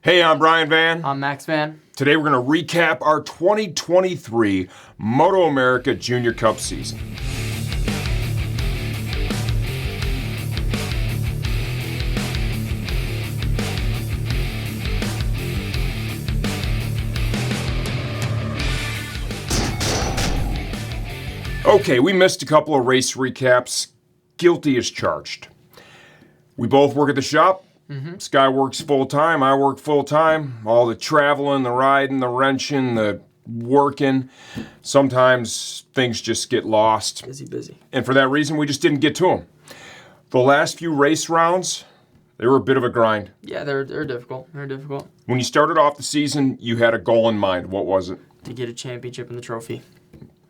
Hey, I'm Brian Van. I'm Max Van. Today we're going to recap our 2023 MotoAmerica Junior Cup season. Okay, we missed a couple of race recaps. Guilty as charged. We both work at the shop. Sky works full-time, I work full-time. All the traveling, the riding, the wrenching, the working. Sometimes things just get lost. Busy. And for that reason, we just didn't get to them. The last few race rounds, they were a bit of a grind. Yeah, they're difficult. They're difficult. When you started off the season, you had a goal in mind. What was it? To get a championship and the trophy.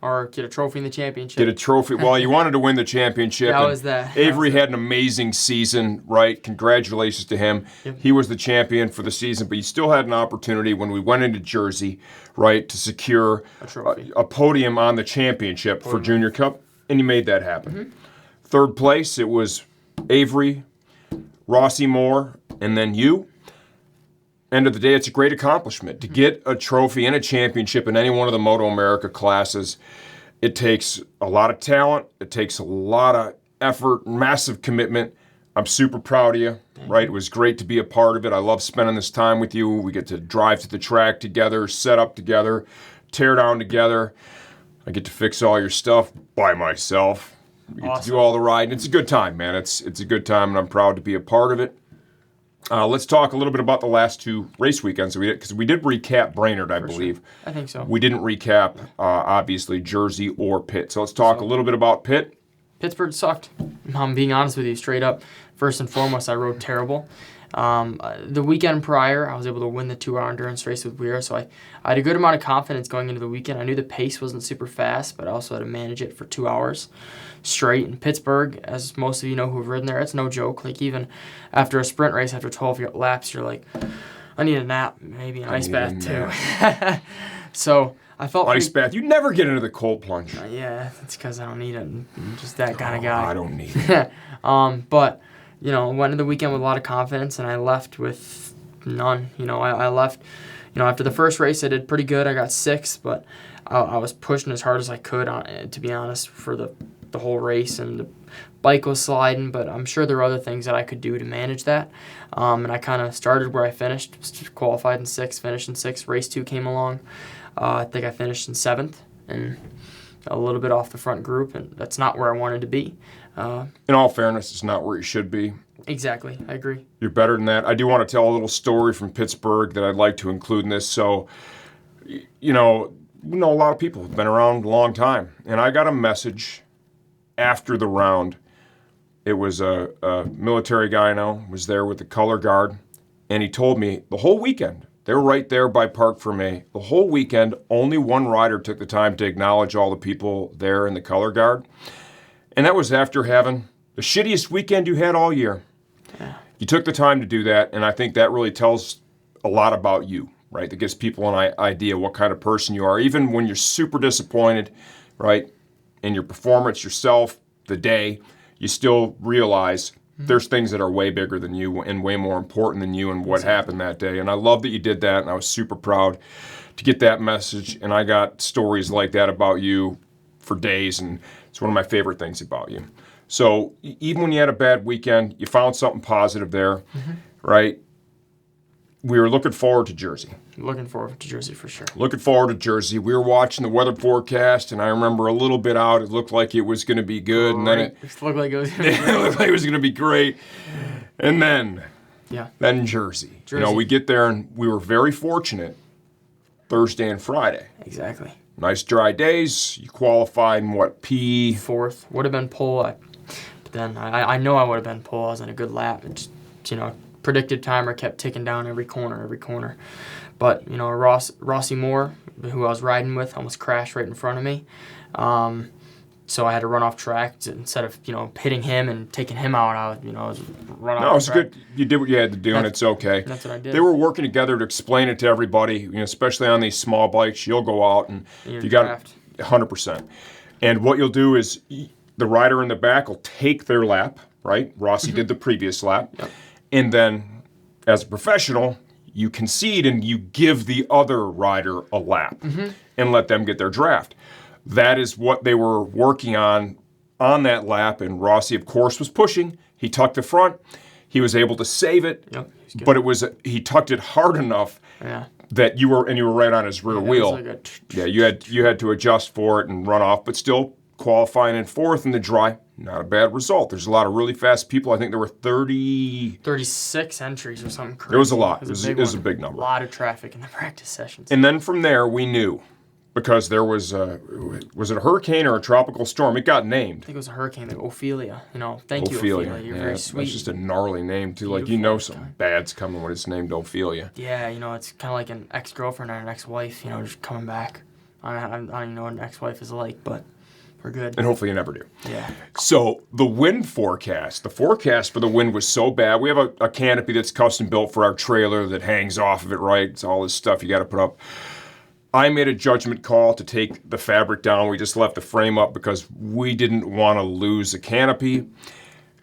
Or get a trophy in the championship. Get a trophy. Well, you wanted to win the championship. That was that. Avery had an amazing season, right? Congratulations to him. Yep. He was the champion for the season, but you still had an opportunity when we went into Jersey, right, to secure A trophy. a podium on the championship for Junior Cup, and you made that happen. Third place, it was Avery, Rossi Moore, and then you. End of the day, it's a great accomplishment. To get a trophy and a championship in any one of the MotoAmerica classes, it takes a lot of talent, it takes a lot of effort, massive commitment. I'm super proud of you, right? It was great to be a part of it. I love spending this time with you. We get to drive to the track together, set up together, tear down together. I get to fix all your stuff by myself. We get to do all the riding. It's a good time, man. It's a good time, and I'm proud to be a part of it. Let's talk a little bit about the last two race weekends, because we did recap Brainerd, I believe. Sure. I think so. We didn't recap, obviously, Jersey or Pitt. So let's talk a little bit about Pitt. Pittsburgh sucked. I'm being honest with you, straight up. First and foremost, I rode terrible. The weekend prior, I was able to win the 2-hour endurance race with Weir, so I had a good amount of confidence going into the weekend. I knew the pace wasn't super fast, but I also had to manage it for 2 hours straight. In Pittsburgh, as most of you know who have ridden there, it's no joke. Like, even after a sprint race, after 12 laps, you're like, I need a nap, maybe an ice bath too. So I felt ice bath. You never get into the cold plunge. Yeah, that's because I don't need it. I'm just that kind of guy. I don't need it. But went into the weekend with a lot of confidence, and I left with none. I left, after the first race, I did pretty good. I got 6th, but I was pushing as hard as I could, to be honest, for the whole race, and the bike was sliding, but I'm sure there were other things that I could do to manage that. And I kind of started where I finished, qualified in 6th, finished in 6th. Race 2 came along. I think I finished in 7th, and a little bit off the front group, and that's not where I wanted to be. In all fairness, it's not where you should be. Exactly, I agree. You're better than that. I do want to tell a little story from Pittsburgh that I'd like to include in this. So, we know a lot of people who've been around a long time, and I got a message after the round. It was a military guy I know, was there with the color guard, and he told me the whole weekend, they were right there by Parc Fermé, the whole weekend, only one rider took the time to acknowledge all the people there in the color guard. And that was after having the shittiest weekend you had all year. Yeah. You took the time to do that, and I think that really tells a lot about you, right? That gives people an idea what kind of person you are. Even when you're super disappointed, right, in your performance, yourself, the day, you still realize there's things that are way bigger than you and way more important than you and what happened that day. And I love that you did that, and I was super proud to get that message. And I got stories like that about you for days, and it's one of my favorite things about you. So even when you had a bad weekend, you found something positive there, right? We were looking forward to Jersey. Looking forward to Jersey for sure. Looking forward to Jersey. We were watching the weather forecast, and I remember a little bit out, it looked like it was going to be good, and then it looked like it was going to be great. it looked like it was going to be great. And then Jersey. We get there, and we were very fortunate Thursday and Friday. Exactly. Nice dry days. You qualified in what, P? 4th. Would have been pole. But then I know I would have been pole. I was in a good lap. It just, predicted timer kept ticking down every corner. But, Rossi Moore, who I was riding with, almost crashed right in front of me. So I had to run off track instead of, hitting him and taking him out. I was run off track. No, it's good. You did what you had to do, and it's okay. That's what I did. They were working together to explain it to everybody, especially on these small bikes. You'll go out and you got 100%. And what you'll do is the rider in the back will take their lap, right? Rossi did the previous lap. Yep. And then, as a professional, you concede and you give the other rider a lap and let them get their draft. That is what they were working on that lap, and Rossi, of course, was pushing. He tucked the front. He was able to save it, but he tucked it hard enough that you were right on his rear wheel. You had to adjust for it and run off, but still qualifying in fourth in the dry. Not a bad result. There's a lot of really fast people. I think there were 36 entries or something crazy. There was a lot. It was a big number. A lot of traffic in the practice sessions. And then from there, we knew, because there was it a hurricane or a tropical storm? It got named. I think it was a hurricane, like Ophelia. Thank you, Ophelia. You're very sweet. That's just a gnarly name, too. Beautiful. Something bad's coming when it's named Ophelia. Yeah, it's kind of like an ex-girlfriend or an ex-wife, just coming back. I don't even know what an ex-wife is like, but we're good. And hopefully you never do. Yeah. So the wind forecast. The forecast for the wind was so bad. We have a canopy that's custom built for our trailer that hangs off of it, right? It's all this stuff you got to put up. I made a judgment call to take the fabric down. We just left the frame up because we didn't want to lose the canopy.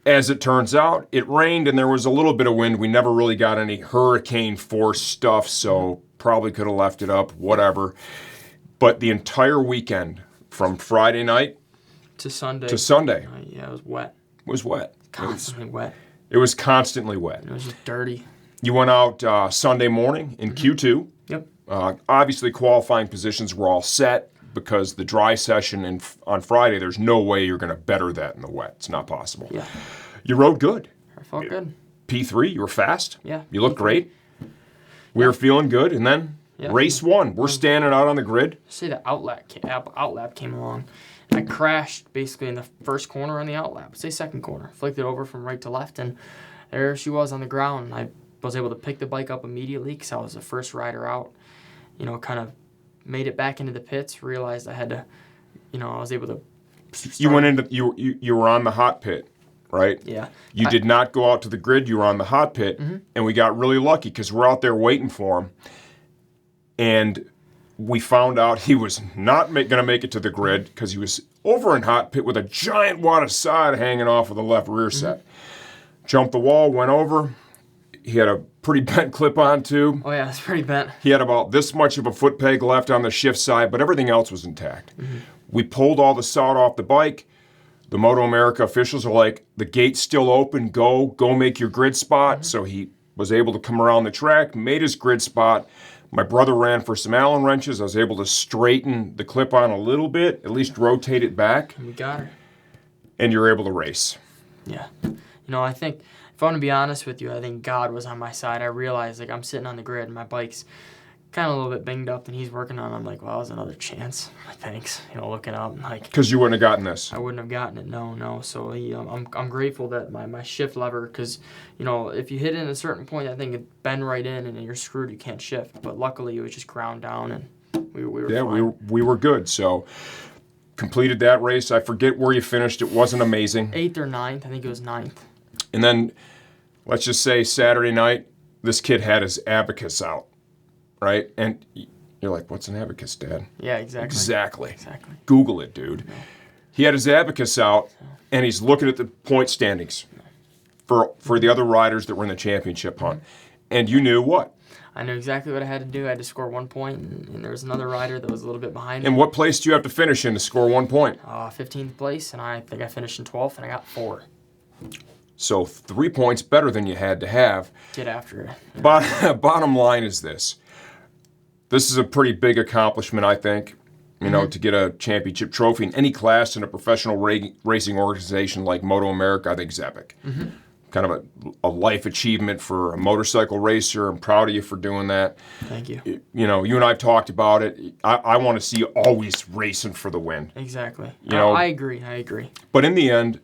As it turns out, it rained and there was a little bit of wind. We never really got any hurricane force stuff, so probably could have left it up, whatever. But the entire weekend, from Friday night to Sunday. Yeah, it was wet. It was wet. Constantly wet. It was constantly wet. It was just dirty. You went out Sunday morning in Q2. Yep. Obviously, qualifying positions were all set because the dry session on Friday, there's no way you're going to better that in the wet. It's not possible. Yeah. You rode good. I felt good. P3, you were fast. Yeah. You looked great. We were feeling good, and then race one. We're standing out on the grid. Say the outlap came along. I crashed basically in the first corner on the outlap. Say second corner. Flicked it over from right to left, and there she was on the ground. I was able to pick the bike up immediately because I was the first rider out. Kind of made it back into the pits. Realized I had to, I was able to. You went into you were on the hot pit, right? Yeah. You did not go out to the grid. You were on the hot pit, and we got really lucky because we're out there waiting for him, and we found out he was not going to make it to the grid because he was over in hot pit with a giant wad of sod hanging off of the left rear set. Jumped the wall, went over. He had a pretty bent clip-on too. Oh yeah, it's pretty bent. He had about this much of a foot peg left on the shift side, but everything else was intact. We pulled all the sod off the bike. The MotoAmerica officials are like, the gate's still open, go make your grid spot. So he was able to come around the track, made his grid spot. My brother ran for some Allen wrenches. I was able to straighten the clip-on a little bit, at least rotate it back. And we got her. And you're able to race. Yeah. I think, if I want to be honest with you, I think God was on my side. I realized, I'm sitting on the grid and my bike's kind of a little bit banged up and he's working on it. I'm like, well, that was another chance. Thanks. Looking up. Because you wouldn't have gotten this. I wouldn't have gotten it. No. So I'm grateful that my shift lever, because, if you hit it at a certain point, I think it bend right in and you're screwed. You can't shift. But luckily, it was just ground down and we were fine. we were good. So completed that race. I forget where you finished. It wasn't amazing. 8th or 9th. I think it was 9th. And then, let's just say Saturday night, this kid had his abacus out, right? And you're like, what's an abacus, Dad? Yeah, exactly. Exactly. Google it, dude. No. He had his abacus out, and he's looking at the point standings for the other riders that were in the championship hunt. And you knew what? I knew exactly what I had to do. I had to score 1 point, and there was another rider that was a little bit behind me. And what place do you have to finish in to score 1 point? 15th place, and I think I finished in 12th, and I got 4. So 3 points better than you had to have. Get after it. Yeah. Bottom line is this. This is a pretty big accomplishment, I think, to get a championship trophy in any class in a professional racing organization like MotoAmerica, I think is epic. Kind of a life achievement for a motorcycle racer. I'm proud of you for doing that. Thank you. You and I have talked about it. I want to see you always racing for the win. Exactly. I agree. But in the end,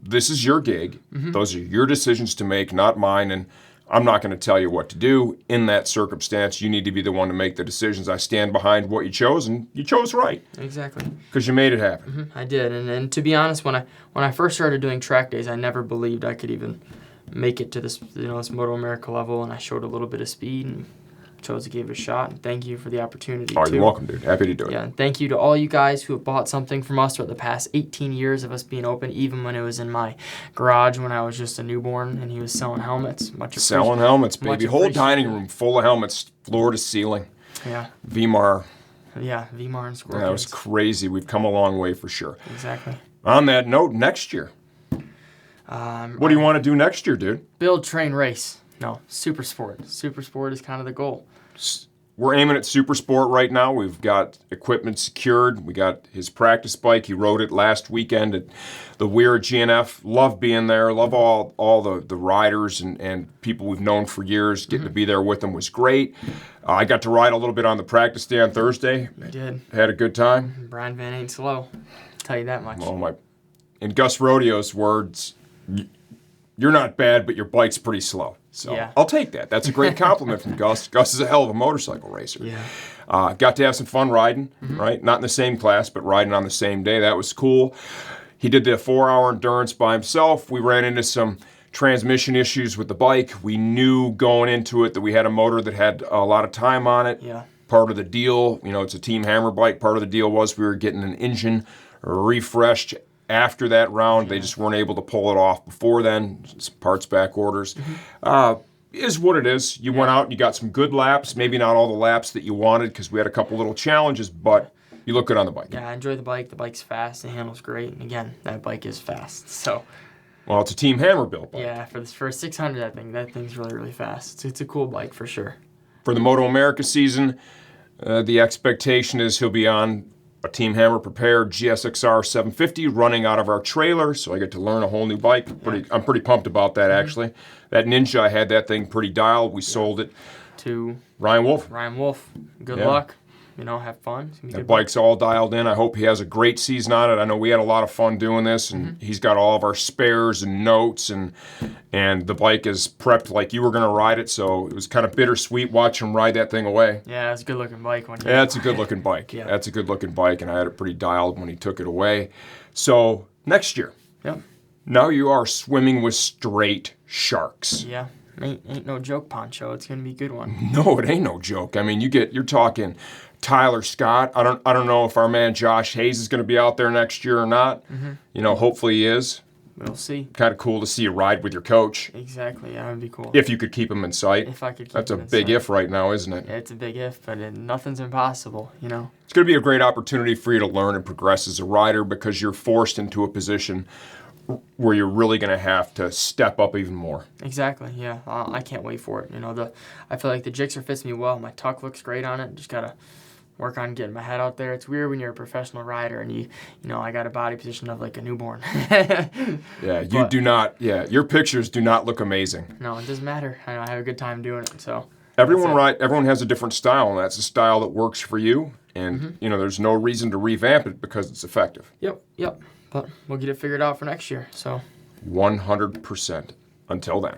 this is your gig. Those are your decisions to make, not mine. And I'm not going to tell you what to do. In that circumstance, you need to be the one to make the decisions. I stand behind what you chose, and you chose right. Exactly. Because you made it happen. I did. And to be honest, when I first started doing track days, I never believed I could even make it to this, this MotoAmerica level. And I showed a little bit of speed, and chose to give it a shot. And thank you for the opportunity. Oh, too. you're welcome, dude. Happy to do it. Yeah, and thank you to all you guys who have bought something from us throughout the past 18 years of us being open, even when it was in my garage when I was just a newborn and he was selling helmets. Selling helmets, much baby. Whole dining appreciated. room full of helmets, floor to ceiling. Yeah, VMAR. yeah, VMAR and Scorpions. That was crazy. We've come a long way for sure. Exactly. On that note, next year. What do you want to do next year, dude? Build, train, race. No, super sport. Super sport is kind of the goal. We're aiming at super sport right now. We've got equipment secured. We got his practice bike. He rode it last weekend at the Weir GNF. Love being there. Love all the riders and people we've known for years. Getting to be there with them was great. I got to ride a little bit on the practice day on Thursday. You did. Had a good time. Brian Van ain't slow. I'll tell you that much. In Gus Rodeo's words, you're not bad, but your bike's pretty slow. So Yeah. I'll take that. That's a great compliment from Gus. Gus is a hell of a motorcycle racer. Yeah. Got to have some fun riding, right? Not in the same class, but riding on the same day. That was cool. He did the 4-hour endurance by himself. We ran into some transmission issues with the bike. We knew going into it that we had a motor that had a lot of time on it. Yeah. Part of the deal, it's a Team Hammer bike. Part of the deal was we were getting an engine refreshed after that round. They just weren't able to pull it off before then. Some parts back orders. Is what it is. You went out and you got some good laps. Maybe not all the laps that you wanted because we had a couple little challenges, but you look good on the bike. Yeah, I enjoy the bike. The bike's fast. The handle's great. And again, that bike is fast. So, Well, it's a Team Hammer built bike. yeah, for a 600, that thing's really, really fast. It's a cool bike for sure. For the MotoAmerica season, the expectation is he'll be on a Team Hammer prepared GSXR 750 running out of our trailer, so I get to learn a whole new bike. I'm pretty pumped about that, actually. That Ninja, I had that thing pretty dialed. We sold it To Ryan Wolf. Ryan Wolf, good Yeah. luck. Have fun. It's gonna be That good bike's all dialed in. I hope he has a great season on it. I know we had a lot of fun doing this, and he's got all of our spares and notes, and the bike is prepped like you were going to ride it, so it was kind of bittersweet watching him ride that thing away. Yeah, it's a good looking bike. Yeah, it's a good-looking bike. Yeah. That's a good-looking bike, and I had it pretty dialed when he took it away. So, next year, Yep. now you are swimming with straight sharks. Yeah. Ain't no joke, Poncho. It's gonna be a good one. No, it ain't no joke. I mean, you're talking Tyler Scott. I don't know if our man Josh Hayes is going to be out there next year or not. Hopefully he is. We'll see. Kind of cool to see you ride with your coach. Exactly. Yeah, that'd be cool. If you could keep him in sight. If I could keep That's a him in big sight. if right now, isn't it? Yeah, it's a big if, but nothing's impossible. It's going to be a great opportunity for you to learn and progress as a rider because you're forced into a position where you're really going to have to step up even more. Exactly. Yeah, I can't wait for it. I feel like the Gixxer fits me well. My tuck looks great on it. Just gotta work on getting my head out there. It's weird when you're a professional rider and I got a body position of like a newborn. Yeah, you do not. Yeah, your pictures do not look amazing. No, it doesn't matter. I have a good time doing it. So Everyone has a different style, and that's a style that works for you. And there's no reason to revamp it because it's effective. Yep. But we'll get it figured out for next year. So 100%. Until then.